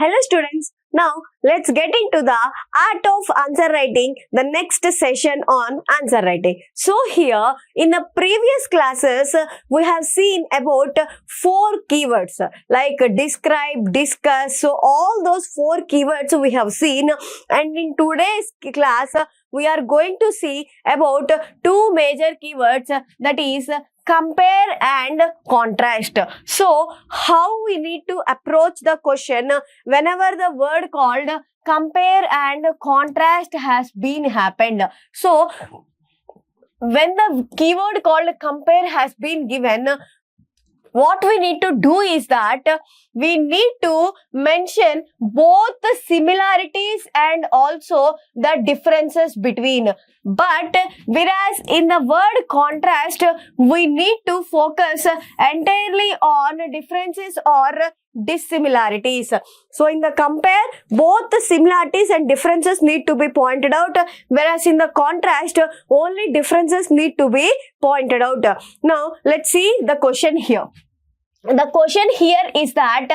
Hello students, now let's get into the art of answer writing, the next session on answer writing. So here in the previous classes, we have seen about 4 keywords like describe, discuss. So all those 4 keywords we have seen, and in today's class, we are going to see about 2 major keywords, that is compare and contrast. So how we need to approach the question whenever the word called compare and contrast has been happened. So when the keyword called compare has been given, what we need to do is that we need to mention both the similarities and also the differences between. But whereas in the word contrast, we need to focus entirely on differences or dissimilarities. So in the compare, both the similarities and differences need to be pointed out, whereas in the contrast, only differences need to be pointed out. Now let's see the question here. The question here is that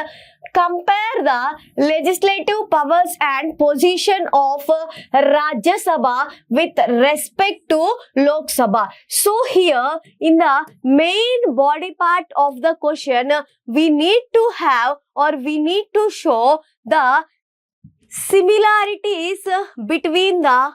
compare the legislative powers and position of Rajya Sabha with respect to Lok Sabha. So here in the main body part of the question, we need to have or we need to show the similarities between the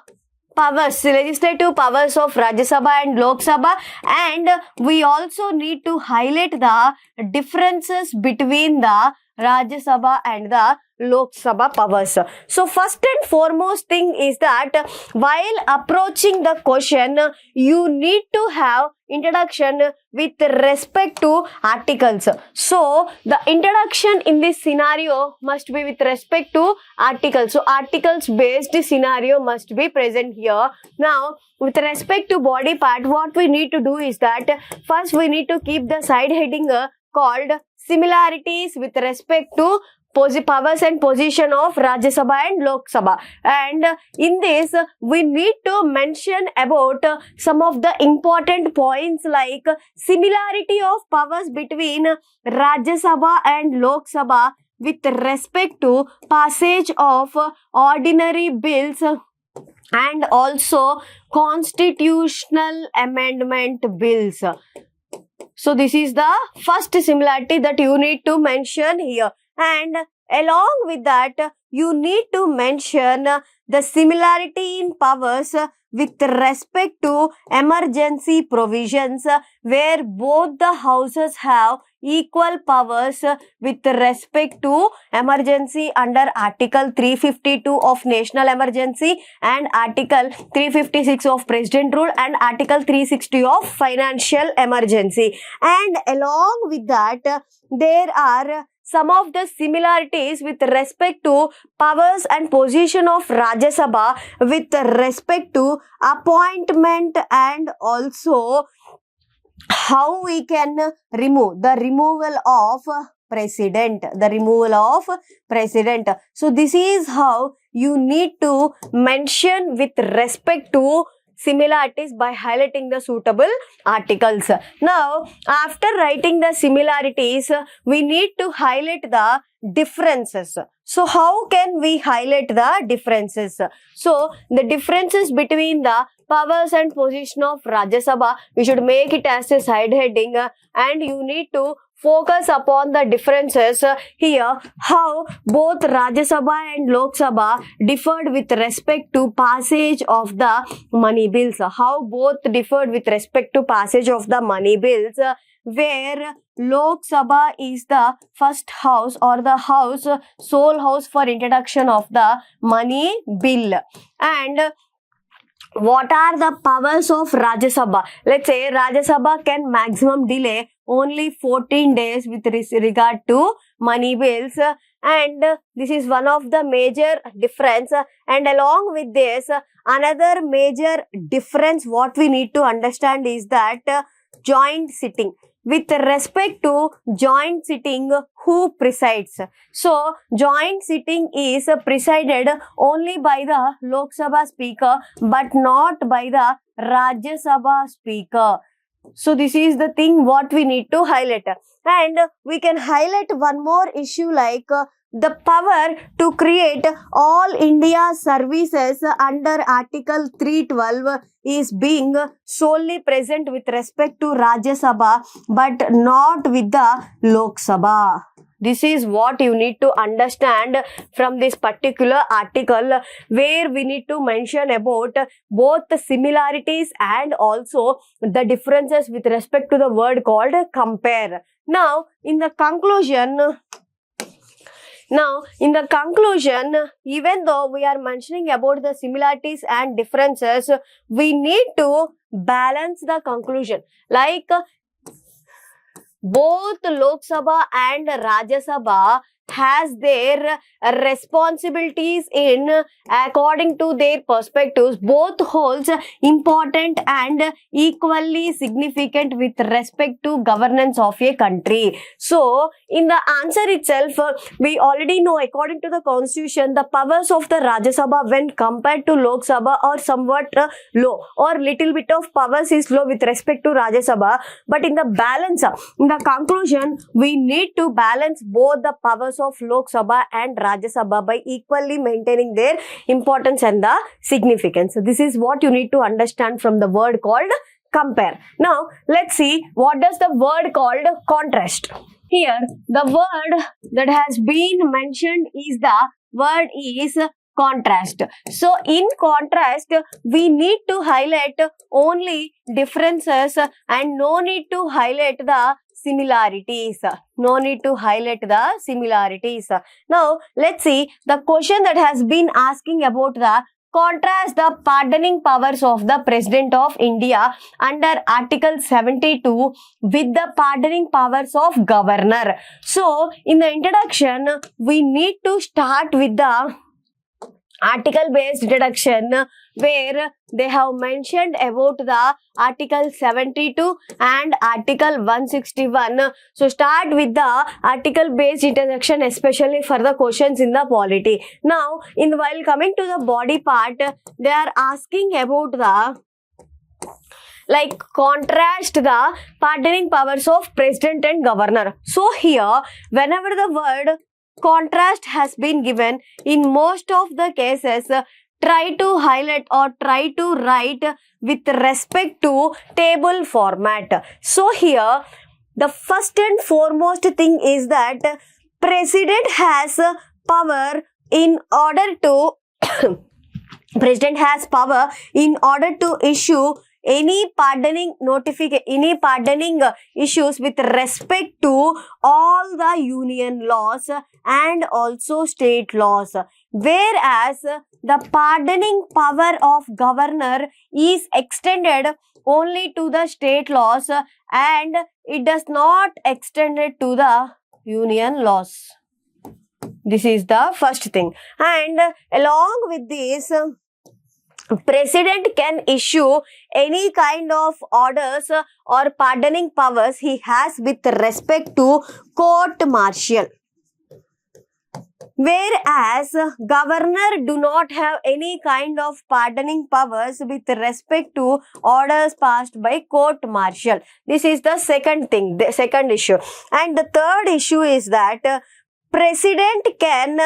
powers, legislative powers of Rajya Sabha and Lok Sabha, and we also need to highlight the differences between the Rajya Sabha and the Lok Sabha powers. So first and foremost thing is that while approaching the question, you need to have introduction with respect to articles. So the introduction in this scenario must be with respect to articles. So articles based scenario must be present here. Now with respect to body part, what we need to do is that first we need to keep the side heading called similarities with respect to powers and position of Rajya Sabha and Lok Sabha, and in this we need to mention about some of the important points like similarity of powers between Rajya Sabha and Lok Sabha with respect to passage of ordinary bills and also constitutional amendment bills. So this is the first similarity that you need to mention here. And along with that, you need to mention the similarity in powers with respect to emergency provisions, where both the houses have equal powers with respect to emergency under Article 352 of National Emergency and Article 356 of President Rule and Article 360 of Financial Emergency. And along with that, there are some of the similarities with respect to powers and position of Rajya Sabha with respect to appointment and also how we can remove the removal of president. So this is how you need to mention with respect to similarities by highlighting the suitable articles. Now, after writing the similarities, we need to highlight the differences. So, how can we highlight the differences? So, the differences between the powers and position of Rajya Sabha, we should make it as a side heading, and you need to focus upon the differences here, how both Rajya Sabha and Lok Sabha differed with respect to passage of the money bills. How both differed with respect to passage of the money bills, where Lok Sabha is the first house or the house, sole house for introduction of the money bill. And what are the powers of Rajya Sabha? Let's say Rajya Sabha can maximum delay only 14 days with regard to money bills, and this is one of the major difference. And along with this, another major difference what we need to understand is that joint sitting. With respect to joint sitting, who presides? So, joint sitting is presided only by the Lok Sabha Speaker but not by the Rajya Sabha Speaker. So, this is the thing what we need to highlight. And we can highlight one more issue like the power to create all India services under Article 312 is being solely present with respect to Rajya Sabha but not with the Lok Sabha. This is what you need to understand from this particular article, where we need to mention about both the similarities and also the differences with respect to the word called compare. Now, in the conclusion, even though we are mentioning about the similarities and differences, we need to balance the conclusion. Like both Lok Sabha and Rajya Sabha has their responsibilities in according to their perspectives. Both holds important and equally significant with respect to governance of a country. So, in the answer itself, we already know according to the constitution, the powers of the Rajya Sabha when compared to Lok Sabha are somewhat low, or little bit of powers is low with respect to Rajya Sabha. But in the balance, in the conclusion, we need to balance both the powers of Lok Sabha and Rajya Sabha by equally maintaining their importance and the significance. So this is what you need to understand from the word called compare. Now, let's see what does the word called contrast. Here, the word that has been mentioned is the word is contrast. So, in contrast, we need to highlight only differences and no need to highlight the similarities. No need to highlight the similarities. Now, let's see the question that has been asking about the contrast the pardoning powers of the President of India under Article 72 with the pardoning powers of Governor. So, in the introduction, we need to start with the article-based introduction, where they have mentioned about the Article 72 and Article 161. So, start with the article-based introduction, especially for the questions in the polity. Now, while coming to the body part, they are asking about the contrast the pardoning powers of President and Governor. So, here, whenever the word contrast has been given, in most of the cases, try to highlight or try to write with respect to table format. So here, the first and foremost thing is that President has power in order to President has power in order to issue any pardoning issues with respect to all the union laws and also state laws, whereas the pardoning power of governor is extended only to the state laws and it does not extend it to the union laws. This is the first thing. And along with this, President can issue any kind of orders or pardoning powers he has with respect to court martial, whereas governor do not have any kind of pardoning powers with respect to orders passed by court martial. This is the second thing, the second issue. And the third issue is that President can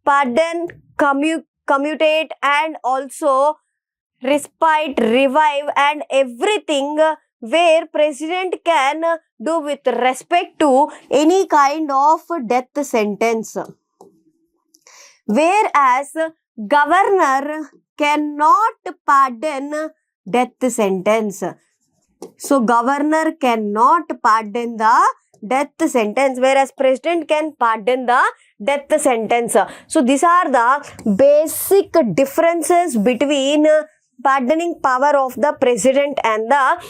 pardon, commutate and also respite, revive and everything where President can do with respect to any kind of death sentence, whereas governor cannot pardon death sentence. So, governor cannot pardon the death sentence, whereas President can pardon the death sentence. So, these are the basic differences between pardoning power of the President and the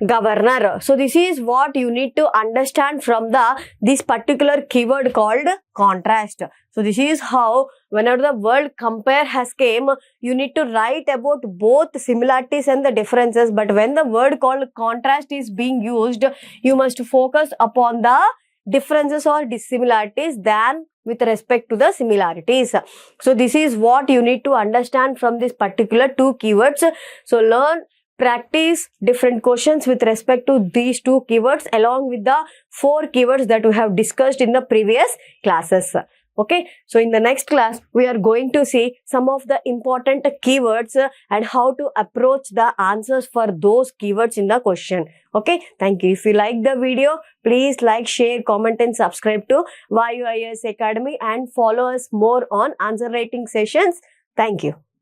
Governor. So, this is what you need to understand from this particular keyword called contrast. So, this is how whenever the word compare has came, you need to write about both similarities and the differences. But when the word called contrast is being used, you must focus upon the differences or dissimilarities than with respect to the similarities. So, this is what you need to understand from this particular two keywords. So, learn, practice different questions with respect to these two keywords along with the 4 keywords that we have discussed in the previous classes. Okay, so in the next class, we are going to see some of the important keywords and how to approach the answers for those keywords in the question. Okay, thank you. If you like the video, please like, share, comment and subscribe to Vayu IAS Academy and follow us more on answer writing sessions. Thank you.